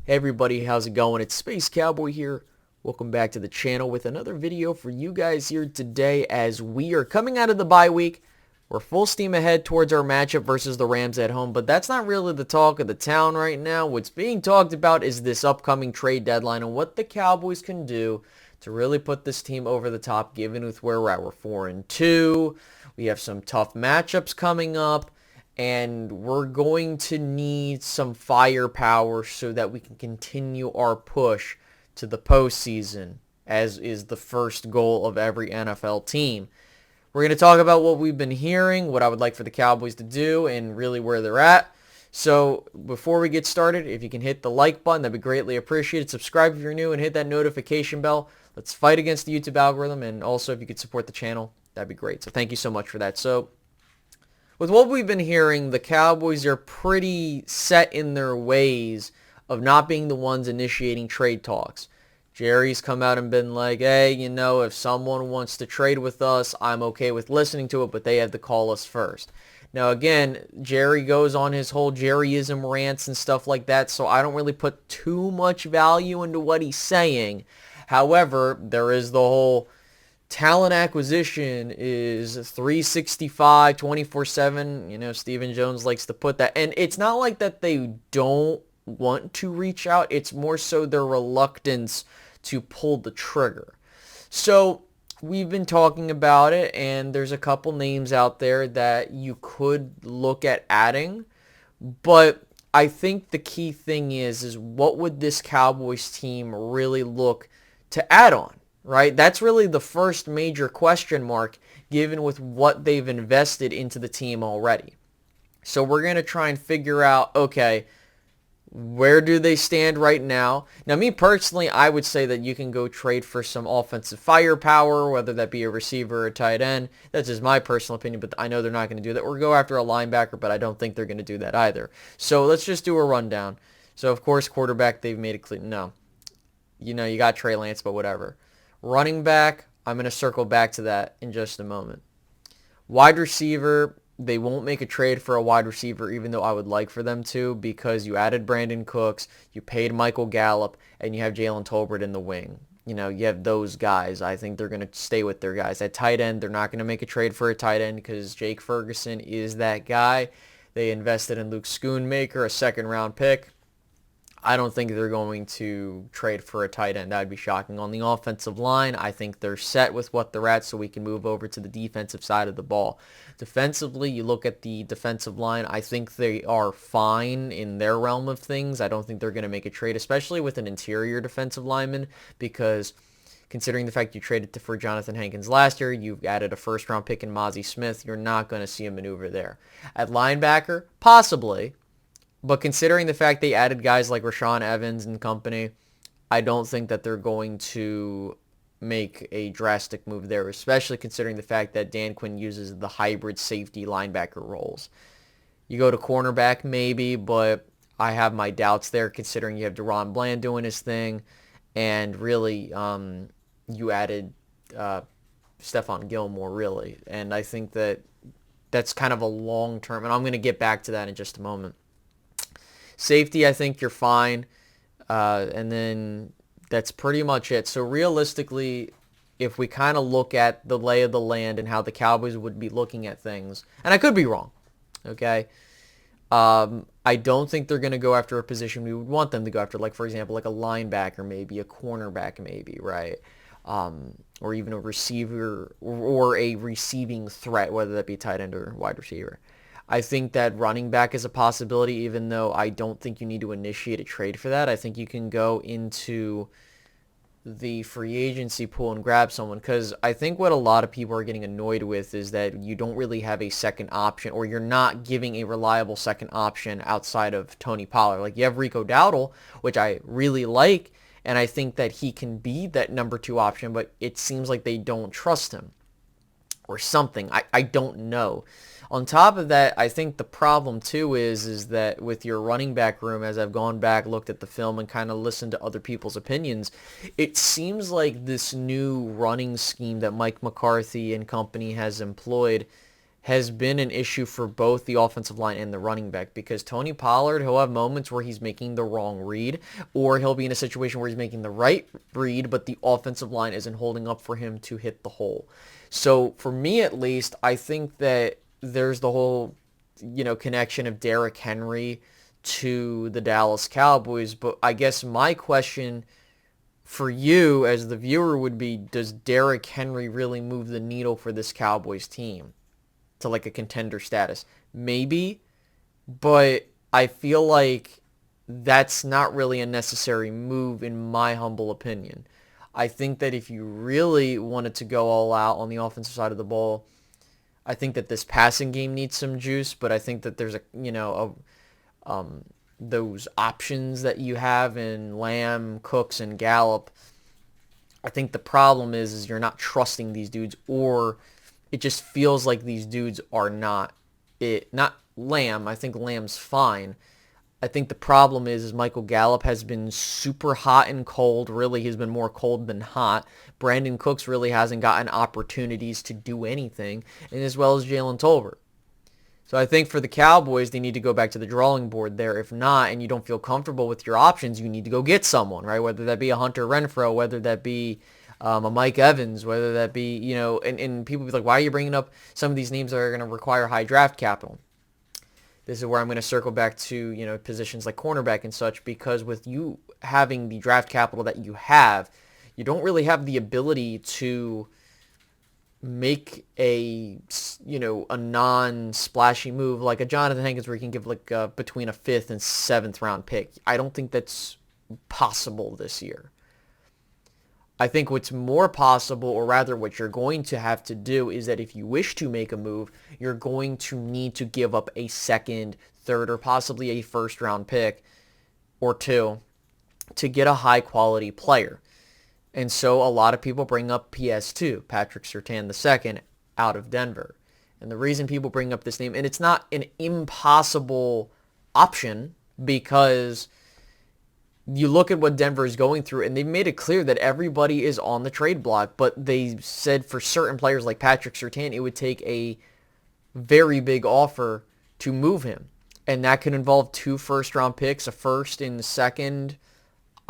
Hey everybody, how's it going? It's Space Cowboy here. Welcome back to the channel with another video for you guys here today as we are coming out of the bye week. We're full steam ahead towards our matchup versus the Rams at home, but that's not really the talk of the town right now. What's being talked about is this upcoming trade deadline and what the Cowboys can do to really put this team over the top, given with where we're at. We're 4-2. We have some tough matchups coming up, and we're going to need some firepower so that we can continue our push to the postseason, as is the first goal of every NFL team. We're going to talk about what we've been hearing, what I would like for the Cowboys to do, and really where they're at. So before we get started, if you can hit the like button, that'd be greatly appreciated. Subscribe if you're new and hit that notification bell. Let's fight against the YouTube algorithm, and also if you could support the channel, that'd be great. So thank you so much for that. So with what we've been hearing, the Cowboys are pretty set in their ways of not being the ones initiating trade talks. Jerry's come out and been like, hey, if someone wants to trade with us, I'm okay with listening to it, but they have to call us first. Now, again, Jerry goes on his whole Jerryism rants and stuff like that, so I don't really put too much value into what he's saying. However, there is the whole talent acquisition is 365, 24/7. Stephen Jones likes to put that. And it's not like that they don't want to reach out. It's more so their reluctance to pull the trigger. So we've been talking about it, and there's a couple names out there that you could look at adding. But I think the key thing is what would this Cowboys team really look to add on? Right? That's really the first major question mark given with what they've invested into the team already. So we're going to try and figure out, okay, where do they stand right now? Now, me personally, I would say that you can go trade for some offensive firepower, whether that be a receiver or a tight end. That's just my personal opinion, but I know they're not going to do that. Or go after a linebacker, but I don't think they're going to do that either. So let's just do a rundown. So, of course, quarterback, they've made it clear. No. You got Trey Lance, but whatever. Running back, I'm going to circle back to that in just a moment. Wide receiver, they won't make a trade for a wide receiver, even though I would like for them to, because you added Brandon Cooks, you paid Michael Gallup, and you have Jalen Tolbert in the wing. You have those guys. I think they're going to stay with their guys. At tight end, they're not going to make a trade for a tight end because Jake Ferguson is that guy. They invested in Luke Schoonmaker, a second-round pick. I don't think they're going to trade for a tight end. That would be shocking. On the offensive line, I think they're set with what they're at, so we can move over to the defensive side of the ball. Defensively, you look at the defensive line, I think they are fine in their realm of things. I don't think they're going to make a trade, especially with an interior defensive lineman, because considering the fact you traded for Jonathan Hankins last year, you've added a first-round pick in Mozzie Smith, you're not going to see a maneuver there. At linebacker, possibly. But considering the fact they added guys like Rashaan Evans and company, I don't think that they're going to make a drastic move there, especially considering the fact that Dan Quinn uses the hybrid safety linebacker roles. You go to cornerback maybe, but I have my doubts there considering you have Deron Bland doing his thing, and really you added Stephon Gilmore, really. And I think that that's kind of a long-term, and I'm going to get back to that in just a moment. Safety, I think you're fine. And then that's pretty much it. So realistically, if we kind of look at the lay of the land and how the Cowboys would be looking at things, and I could be wrong, okay? I don't think they're going to go after a position we would want them to go after, like, for example, like a linebacker maybe, a cornerback maybe, right? Or even a receiver or a receiving threat, whether that be tight end or wide receiver. I think that running back is a possibility, even though I don't think you need to initiate a trade for that. I think you can go into the free agency pool and grab someone, because I think what a lot of people are getting annoyed with is that you don't really have a second option, or you're not giving a reliable second option outside of Tony Pollard. Like, you have Rico Dowdle, which I really like, and I think that he can be that number 2 option, but it seems like they don't trust him or something. I don't know. On top of that, I think the problem too is that with your running back room, as I've gone back, looked at the film, and kind of listened to other people's opinions, it seems like this new running scheme that Mike McCarthy and company has employed has been an issue for both the offensive line and the running back, because Tony Pollard, he'll have moments where he's making the wrong read, or he'll be in a situation where he's making the right read, but the offensive line isn't holding up for him to hit the hole. So for me, at least, I think that there's the whole, connection of Derrick Henry to the Dallas Cowboys. But I guess my question for you as the viewer would be, does Derrick Henry really move the needle for this Cowboys team to like a contender status? Maybe, but I feel like that's not really a necessary move in my humble opinion. I think that if you really wanted to go all out on the offensive side of the ball, I think that this passing game needs some juice, but I think that there's those options that you have in Lamb, Cooks, and Gallup. I think the problem is you're not trusting these dudes, or it just feels like these dudes are not it. Not Lamb. I think Lamb's fine. I think the problem is Michael Gallup has been super hot and cold. Really, he's been more cold than hot. Brandon Cooks really hasn't gotten opportunities to do anything, and as well as Jalen Tolbert. So I think for the Cowboys, they need to go back to the drawing board there. If not, and you don't feel comfortable with your options, you need to go get someone, right? Whether that be a Hunter Renfrow, whether that be a Mike Evans, whether that be, and people be like, why are you bringing up some of these names that are going to require high draft capital? This is where I'm going to circle back to, positions like cornerback and such, because with you having the draft capital that you have, you don't really have the ability to make a non-splashy move like a Jonathan Hankins where you can give between a 5th and 7th round pick. I don't think that's possible this year. I think what's more possible, or rather what you're going to have to do, is that if you wish to make a move, you're going to need to give up a 2nd, 3rd, or possibly a 1st round pick or 2 to get a high quality player. And so a lot of people bring up PS2, Patrick Surtain II, out of Denver. And the reason people bring up this name, and it's not an impossible option, because you look at what Denver is going through, and they made it clear that everybody is on the trade block, but they said for certain players like Patrick Surtain, it would take a very big offer to move him. And that could involve 2 first-round picks, a 1st and a 2nd.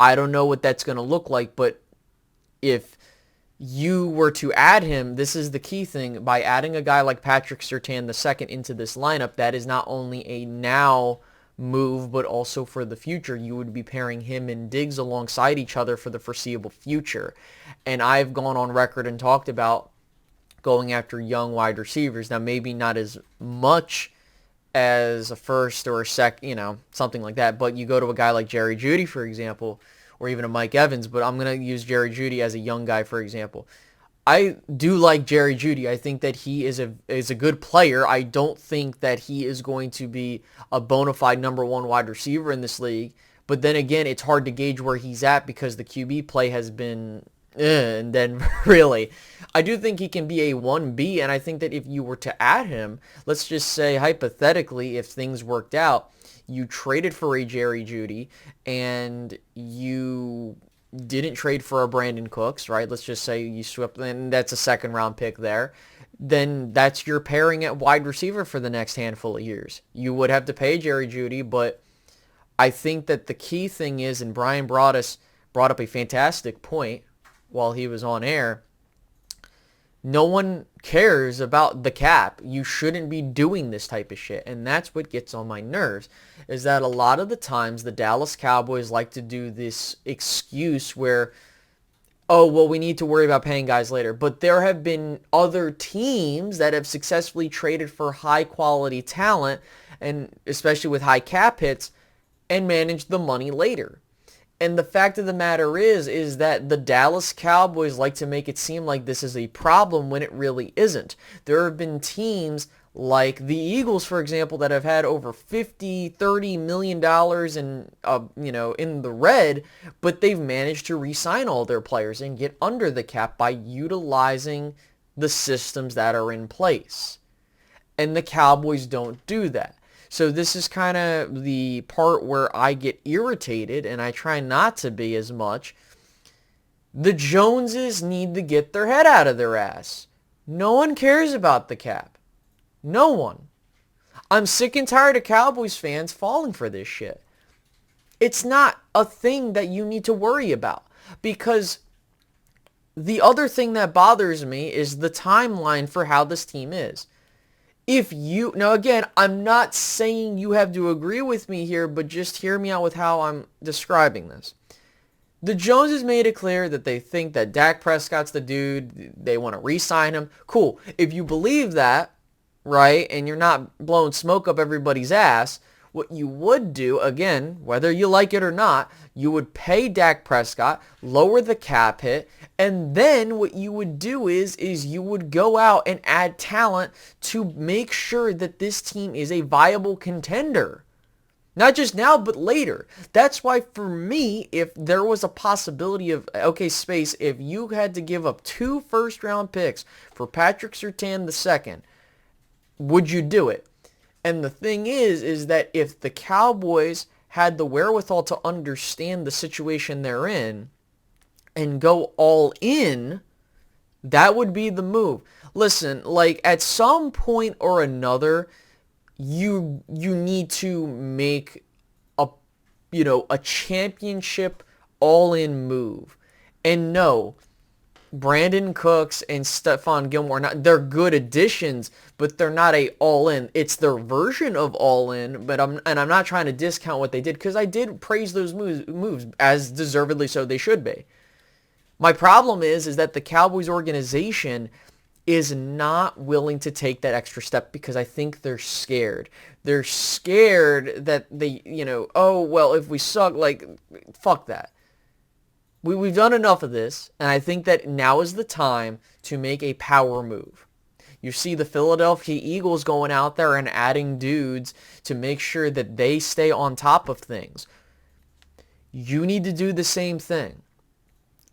I don't know what that's going to look like, but if you were to add him, this is the key thing, by adding a guy like Patrick Surtain II into this lineup, that is not only a now move, but also for the future. You would be pairing him and Diggs alongside each other for the foreseeable future. And I've gone on record and talked about going after young wide receivers. Now, maybe not as much as a 1st or a 2nd, something like that, but you go to a guy like Jerry Jeudy, for example, or even a Mike Evans, but I'm going to use Jerry Jeudy as a young guy, for example. I do like Jerry Jeudy. I think that he is a good player. I don't think that he is going to be a bona fide number 1 wide receiver in this league. But then again, it's hard to gauge where he's at because the QB play has been and then really, I do think he can be a 1B, and I think that if you were to add him, let's just say hypothetically, if things worked out, you traded for a Jerry Jeudy, and you didn't trade for a Brandon Cooks, right? Let's just say you swept, and that's a 2nd round pick there. Then that's your pairing at wide receiver for the next handful of years. You would have to pay Jerry Jeudy, but I think that the key thing is, and Brian brought up a fantastic point while he was on air, no one cares about the cap. You shouldn't be doing this type of shit. And that's what gets on my nerves, is that a lot of the times the Dallas Cowboys like to do this excuse where, oh, well, we need to worry about paying guys later. But there have been other teams that have successfully traded for high-quality talent, and especially with high cap hits, and managed the money later. And the fact of the matter is that the Dallas Cowboys like to make it seem like this is a problem when it really isn't. There have been teams like the Eagles, for example, that have had over $30 million in the red, but they've managed to re-sign all their players and get under the cap by utilizing the systems that are in place. And the Cowboys don't do that. So this is kind of the part where I get irritated, and I try not to be as much. The Joneses need to get their head out of their ass. No one cares about the cap. No one. I'm sick and tired of Cowboys fans falling for this shit. It's not a thing that you need to worry about, because the other thing that bothers me is the timeline for how this team is. Now again, I'm not saying you have to agree with me here, but just hear me out with how I'm describing this. The Joneses made it clear that they think that Dak Prescott's the dude. They want to re-sign him. Cool. If you believe that, right, and you're not blowing smoke up everybody's ass, what you would do, again, whether you like it or not, you would pay Dak Prescott, lower the cap hit, and then what you would do is you would go out and add talent to make sure that this team is a viable contender. Not just now, but later. That's why, for me, if there was a possibility of, okay, Space, if you had to give up 2 first-round picks for Patrick Surtain II, would you do it? And the thing is that if the Cowboys had the wherewithal to understand the situation they're in and go all in, that would be the move. Listen, like, at some point or another, you need to make a championship all-in move. And no, Brandon Cooks and Stephon Gilmore, they're good additions, but they're not a all-in. It's their version of all-in, but I'm not trying to discount what they did, because I did praise those moves, as deservedly so they should be. My problem is that the Cowboys organization is not willing to take that extra step, because I think they're scared. They're scared that they, oh, well, if we suck, like, fuck that. We've done enough of this, and I think that now is the time to make a power move. You see the Philadelphia Eagles going out there and adding dudes to make sure that they stay on top of things. You need to do the same thing.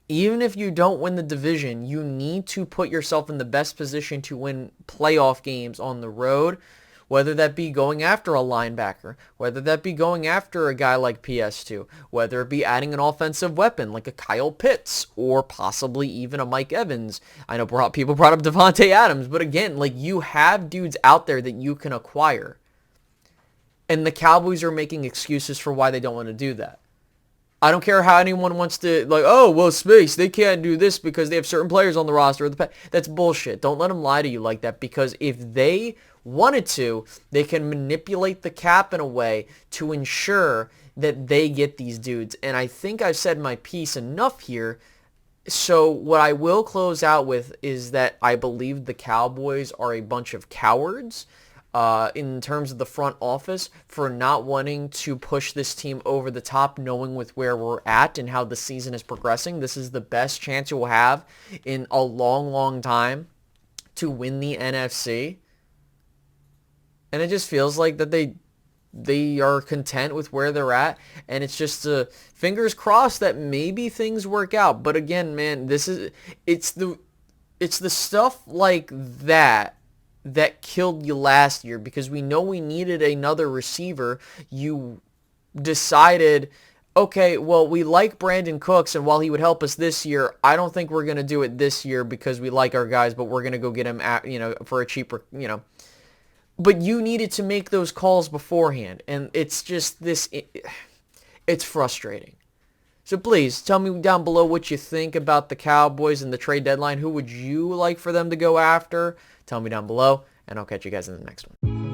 Even if you don't win the division, you need to put yourself in the best position to win playoff games on the road, whether that be going after a linebacker, whether that be going after a guy like PS2, whether it be adding an offensive weapon like a Kyle Pitts or possibly even a Mike Evans. I know people brought up Devontae Adams, but again, like, you have dudes out there that you can acquire. And the Cowboys are making excuses for why they don't want to do that. I don't care how anyone wants to, like, oh, well, Space, they can't do this because they have certain players on the roster. That's bullshit. Don't let them lie to you like that, because if they wanted to, they can manipulate the cap in a way to ensure that they get these dudes. And I think I've said my piece enough here. So what I will close out with is that I believe the Cowboys are a bunch of cowards in terms of the front office for not wanting to push this team over the top, knowing with where we're at and how the season is progressing. This is the best chance you'll have in a long, long time to win the NFC. And it just feels like that they are content with where they're at, and it's just fingers crossed that maybe things work out. But again, man, it's the stuff like that killed you last year, because we know we needed another receiver. You decided, okay, well, we like Brandon Cooks, and while he would help us this year, I don't think we're going to do it this year because we like our guys, but we're going to go get him for a cheaper, But you needed to make those calls beforehand, and it's just it's frustrating. So please, tell me down below what you think about the Cowboys and the trade deadline. Who would you like for them to go after? Tell me down below, and I'll catch you guys in the next one.